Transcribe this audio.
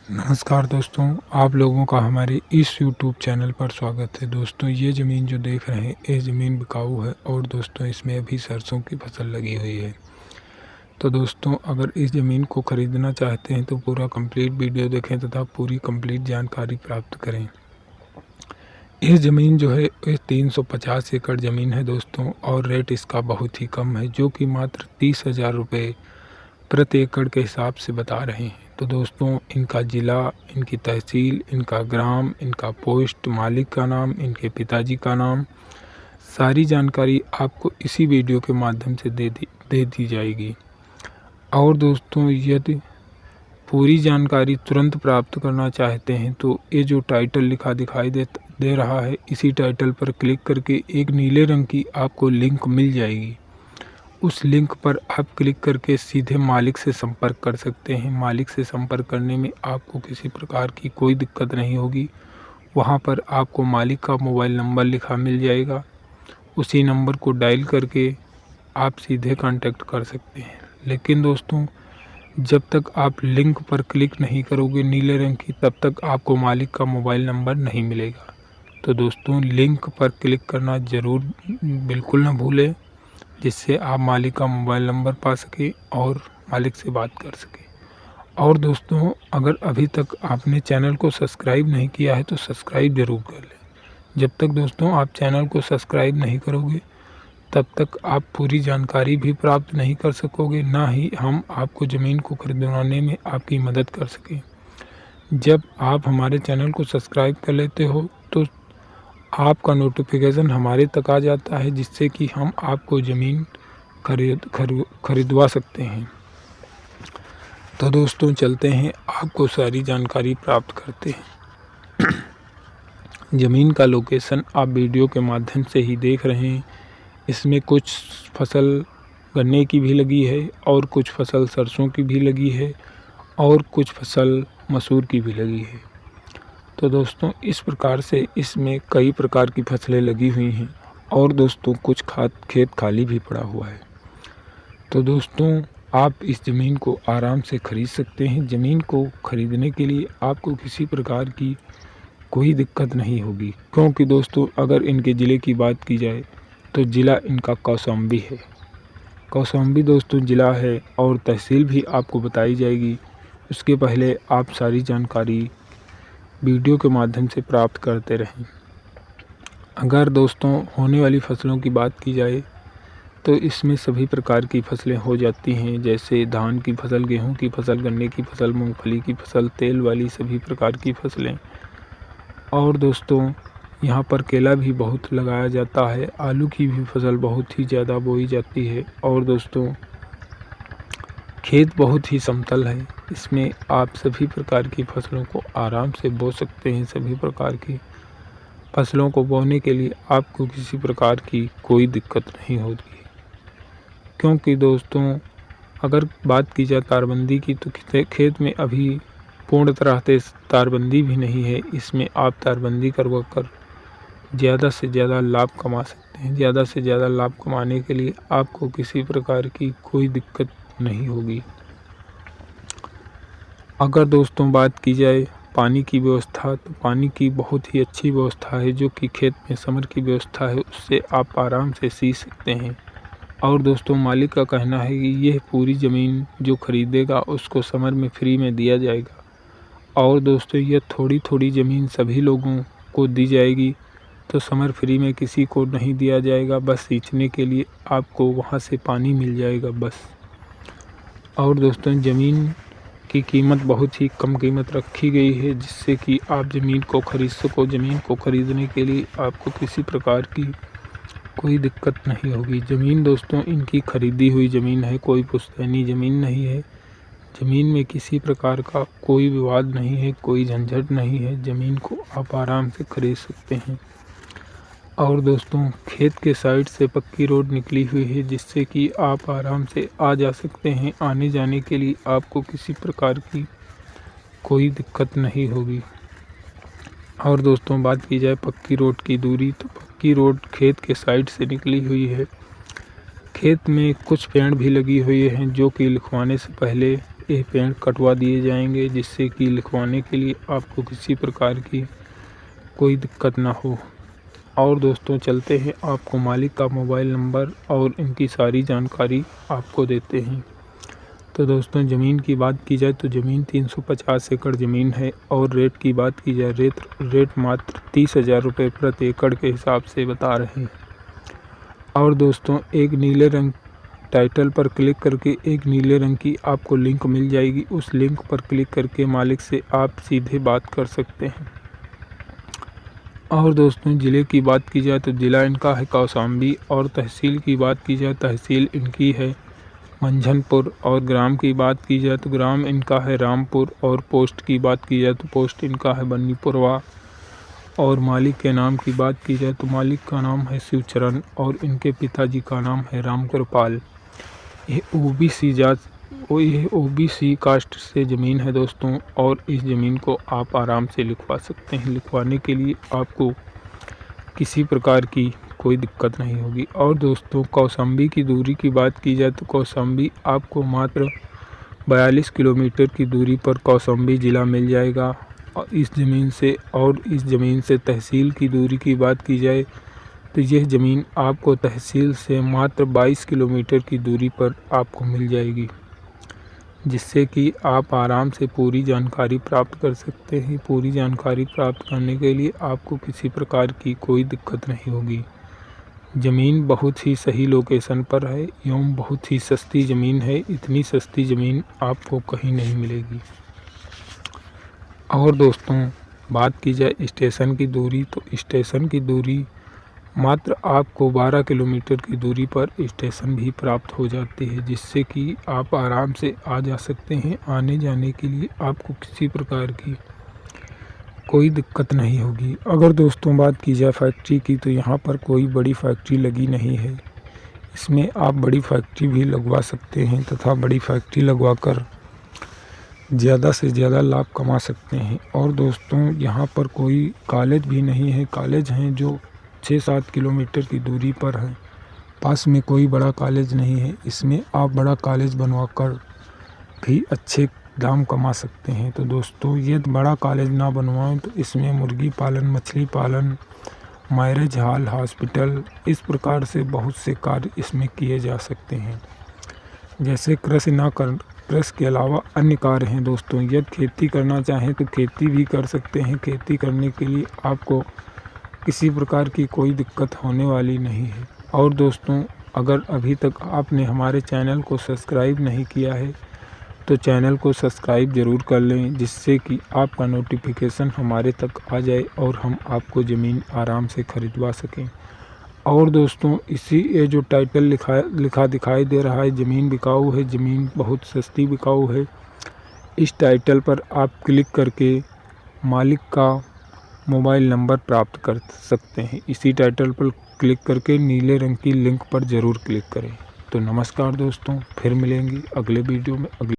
नमस्कार दोस्तों, आप लोगों का हमारे इस यूट्यूब चैनल पर स्वागत है। दोस्तों ये ज़मीन जो देख रहे हैं ये ज़मीन बिकाऊ है और दोस्तों इसमें अभी सरसों की फसल लगी हुई है। तो दोस्तों अगर इस ज़मीन को ख़रीदना चाहते हैं तो पूरा कंप्लीट वीडियो देखें तथा पूरी कंप्लीट जानकारी प्राप्त करें। ये ज़मीन जो है ये 350 एकड़ ज़मीन है दोस्तों, और रेट इसका बहुत ही कम है, जो कि मात्र 30,000 रुपये प्रति एकड़ के हिसाब से बता रहे हैं। तो दोस्तों इनका ज़िला, इनकी तहसील, इनका ग्राम, इनका पोस्ट, मालिक का नाम, इनके पिताजी का नाम, सारी जानकारी आपको इसी वीडियो के माध्यम से दे दी जाएगी। और दोस्तों यदि पूरी जानकारी तुरंत प्राप्त करना चाहते हैं तो ये जो टाइटल लिखा दिखाई दे रहा है, इसी टाइटल पर क्लिक करके एक नीले रंग की आपको लिंक मिल जाएगी। उस लिंक पर आप क्लिक करके सीधे मालिक से संपर्क कर सकते हैं। मालिक से संपर्क करने में आपको किसी प्रकार की कोई दिक्कत नहीं होगी। वहां पर आपको मालिक का मोबाइल नंबर लिखा मिल जाएगा। उसी नंबर को डायल करके आप सीधे कांटेक्ट कर सकते हैं। लेकिन दोस्तों जब तक आप लिंक पर क्लिक नहीं करोगे नीले रंग की, तब तक आपको मालिक का मोबाइल नंबर नहीं मिलेगा। तो दोस्तों लिंक पर क्लिक करना ज़रूर बिल्कुल ना भूलें, जिससे आप मालिक का मोबाइल नंबर पा सकें और मालिक से बात कर सकें। और दोस्तों अगर अभी तक आपने चैनल को सब्सक्राइब नहीं किया है तो सब्सक्राइब ज़रूर कर लें। जब तक दोस्तों आप चैनल को सब्सक्राइब नहीं करोगे तब तक आप पूरी जानकारी भी प्राप्त नहीं कर सकोगे, ना ही हम आपको ज़मीन को खरीदवाने में आपकी मदद कर सकें। जब आप हमारे चैनल को सब्सक्राइब कर लेते हो तो आपका नोटिफिकेशन हमारे तक आ जाता है, जिससे कि हम आपको ज़मीन खरीदवा सकते हैं। तो दोस्तों चलते हैं, आपको सारी जानकारी प्राप्त करते हैं। ज़मीन का लोकेशन आप वीडियो के माध्यम से ही देख रहे हैं। इसमें कुछ फसल गन्ने की भी लगी है और कुछ फसल सरसों की भी लगी है और कुछ फसल मसूर की भी लगी है। तो दोस्तों इस प्रकार से इसमें कई प्रकार की फसलें लगी हुई हैं और दोस्तों कुछ खेत खाली भी पड़ा हुआ है। तो दोस्तों आप इस ज़मीन को आराम से ख़रीद सकते हैं। ज़मीन को ख़रीदने के लिए आपको किसी प्रकार की कोई दिक्कत नहीं होगी, क्योंकि दोस्तों अगर इनके ज़िले की बात की जाए तो ज़िला इनका कौशाम्बी है। कौशाम्बी दोस्तों ज़िला है और तहसील भी आपको बताई जाएगी। उसके पहले आप सारी जानकारी वीडियो के माध्यम से प्राप्त करते रहें। अगर दोस्तों होने वाली फसलों की बात की जाए तो इसमें सभी प्रकार की फसलें हो जाती हैं, जैसे धान की फसल, गेहूं की फसल, गन्ने की फसल, मूंगफली की फसल, तेल वाली सभी प्रकार की फसलें। और दोस्तों यहाँ पर केला भी बहुत लगाया जाता है, आलू की भी फसल बहुत ही ज़्यादा बोई जाती है। और दोस्तों खेत बहुत ही समतल है, इसमें आप सभी प्रकार की फसलों को आराम से बो सकते हैं। सभी प्रकार की फसलों को बोने के लिए आपको किसी प्रकार की कोई दिक्कत नहीं होगी, क्योंकि दोस्तों अगर बात की जाए तारबंदी की तो खेत में अभी पूर्ण तरह से तारबंदी भी नहीं है। इसमें आप तारबंदी करवा कर ज़्यादा से ज़्यादा लाभ कमा सकते हैं। ज़्यादा से ज़्यादा लाभ कमाने के लिए आपको किसी प्रकार की कोई दिक्कत नहीं होगी। अगर दोस्तों बात की जाए पानी की व्यवस्था, तो पानी की बहुत ही अच्छी व्यवस्था है, जो कि खेत में समर की व्यवस्था है, उससे आप आराम से सींच सकते हैं। और दोस्तों मालिक का कहना है कि यह पूरी ज़मीन जो खरीदेगा उसको समर में फ्री में दिया जाएगा। और दोस्तों यह थोड़ी थोड़ी ज़मीन सभी लोगों को दी जाएगी, तो समर फ्री में किसी को नहीं दिया जाएगा। बस सींचने के लिए आपको वहाँ से पानी मिल जाएगा बस। और दोस्तों ज़मीन की कीमत बहुत ही कम कीमत रखी गई है, जिससे कि आप ज़मीन को खरीद सको। ज़मीन को खरीदने के लिए आपको किसी प्रकार की कोई दिक्कत नहीं होगी। ज़मीन दोस्तों इनकी खरीदी हुई ज़मीन है, कोई पुश्तैनी ज़मीन नहीं है। ज़मीन में किसी प्रकार का कोई विवाद नहीं है, कोई झंझट नहीं है। ज़मीन को आप आराम से खरीद सकते हैं। और दोस्तों खेत के साइड से पक्की रोड निकली हुई है, जिससे कि आप आराम से आ जा सकते हैं। आने जाने के लिए आपको किसी प्रकार की कोई दिक्कत नहीं होगी। और दोस्तों बात की जाए पक्की रोड की दूरी, तो पक्की रोड खेत के साइड से निकली हुई है। खेत में कुछ पेड़ भी लगी हुई हैं, जो कि लिखवाने से पहले ये पेड़ कटवा दिए जाएंगे, जिससे कि लिखवाने के लिए आपको किसी प्रकार की कोई दिक्कत ना हो। और दोस्तों चलते हैं, आपको मालिक का मोबाइल नंबर और इनकी सारी जानकारी आपको देते हैं। तो दोस्तों ज़मीन की बात की जाए तो ज़मीन 350 एकड़ ज़मीन है और रेट की बात की जाए रेट मात्र 30,000 रुपये प्रति एकड़ के हिसाब से बता रहे हैं। और दोस्तों एक नीले रंग टाइटल पर क्लिक करके एक नीले रंग की आपको लिंक मिल जाएगी। उस लिंक पर क्लिक करके मालिक से आप सीधे बात कर सकते हैं। और दोस्तों ज़िले की बात की जाए तो ज़िला इनका है कौशाम्बी और तहसील की बात की जाए तहसील इनकी है मंझनपुर और ग्राम की बात की जाए तो ग्राम इनका है रामपुर और पोस्ट की बात की जाए तो पोस्ट इनका है बन्नीपुरवा। और मालिक के नाम की बात की जाए तो मालिक का नाम है शिवचरण और इनके पिताजी का नाम है रामकृपाल। ये ओबीसी कास्ट से ज़मीन है दोस्तों और इस ज़मीन को आप आराम से लिखवा सकते हैं। लिखवाने के लिए आपको किसी प्रकार की कोई दिक्कत नहीं होगी। और दोस्तों कौशाम्बी की दूरी की बात की जाए तो कौशाम्बी आपको मात्र 42 किलोमीटर की दूरी पर कौशाम्बी ज़िला मिल जाएगा और इस ज़मीन से तहसील की दूरी की बात की जाए तो यह ज़मीन आपको तहसील से मात्र 22 किलोमीटर की दूरी पर आपको मिल जाएगी, जिससे कि आप आराम से पूरी जानकारी प्राप्त कर सकते हैं। पूरी जानकारी प्राप्त करने के लिए आपको किसी प्रकार की कोई दिक्कत नहीं होगी। ज़मीन बहुत ही सही लोकेशन पर है एवं बहुत ही सस्ती ज़मीन है। इतनी सस्ती ज़मीन आपको कहीं नहीं मिलेगी। और दोस्तों बात की जाए स्टेशन की दूरी तो स्टेशन की दूरी मात्र आपको 12 किलोमीटर की दूरी पर स्टेशन भी प्राप्त हो जाती है, जिससे कि आप आराम से आ जा सकते हैं। आने जाने के लिए आपको किसी प्रकार की कोई दिक्कत नहीं होगी। अगर दोस्तों बात की जाए फैक्ट्री की तो यहाँ पर कोई बड़ी फैक्ट्री लगी नहीं है। इसमें आप बड़ी फैक्ट्री भी लगवा सकते हैं तथा बड़ी फैक्ट्री लगवाकर ज़्यादा से ज़्यादा लाभ कमा सकते हैं। और दोस्तों यहाँ पर कोई कॉलेज भी नहीं है। कॉलेज हैं जो 6-7 किलोमीटर की दूरी पर है। पास में कोई बड़ा कॉलेज नहीं है। इसमें आप बड़ा कॉलेज बनवाकर भी अच्छे दाम कमा सकते हैं। तो दोस्तों ये बड़ा कॉलेज ना बनवाएं तो इसमें मुर्गी पालन, मछली पालन, मैरिज हॉल, हॉस्पिटल, इस प्रकार से बहुत से कार्य इसमें किए जा सकते हैं। जैसे कृषि के अलावा अन्य कार्य हैं दोस्तों। यदि खेती करना चाहें तो खेती भी कर सकते हैं। खेती करने के लिए आपको किसी प्रकार की कोई दिक्कत होने वाली नहीं है। और दोस्तों अगर अभी तक आपने हमारे चैनल को सब्सक्राइब नहीं किया है तो चैनल को सब्सक्राइब ज़रूर कर लें, जिससे कि आपका नोटिफिकेशन हमारे तक आ जाए और हम आपको ज़मीन आराम से खरीदवा सकें। और दोस्तों ये जो टाइटल लिखा दिखाई दे रहा है ज़मीन बिकाऊ है, ज़मीन बहुत सस्ती बिकाऊ है, इस टाइटल पर आप क्लिक करके मालिक का मोबाइल नंबर प्राप्त कर सकते हैं। इसी टाइटल पर क्लिक करके नीले रंग की लिंक पर ज़रूर क्लिक करें। तो नमस्कार दोस्तों, फिर मिलेंगे अगले वीडियो में।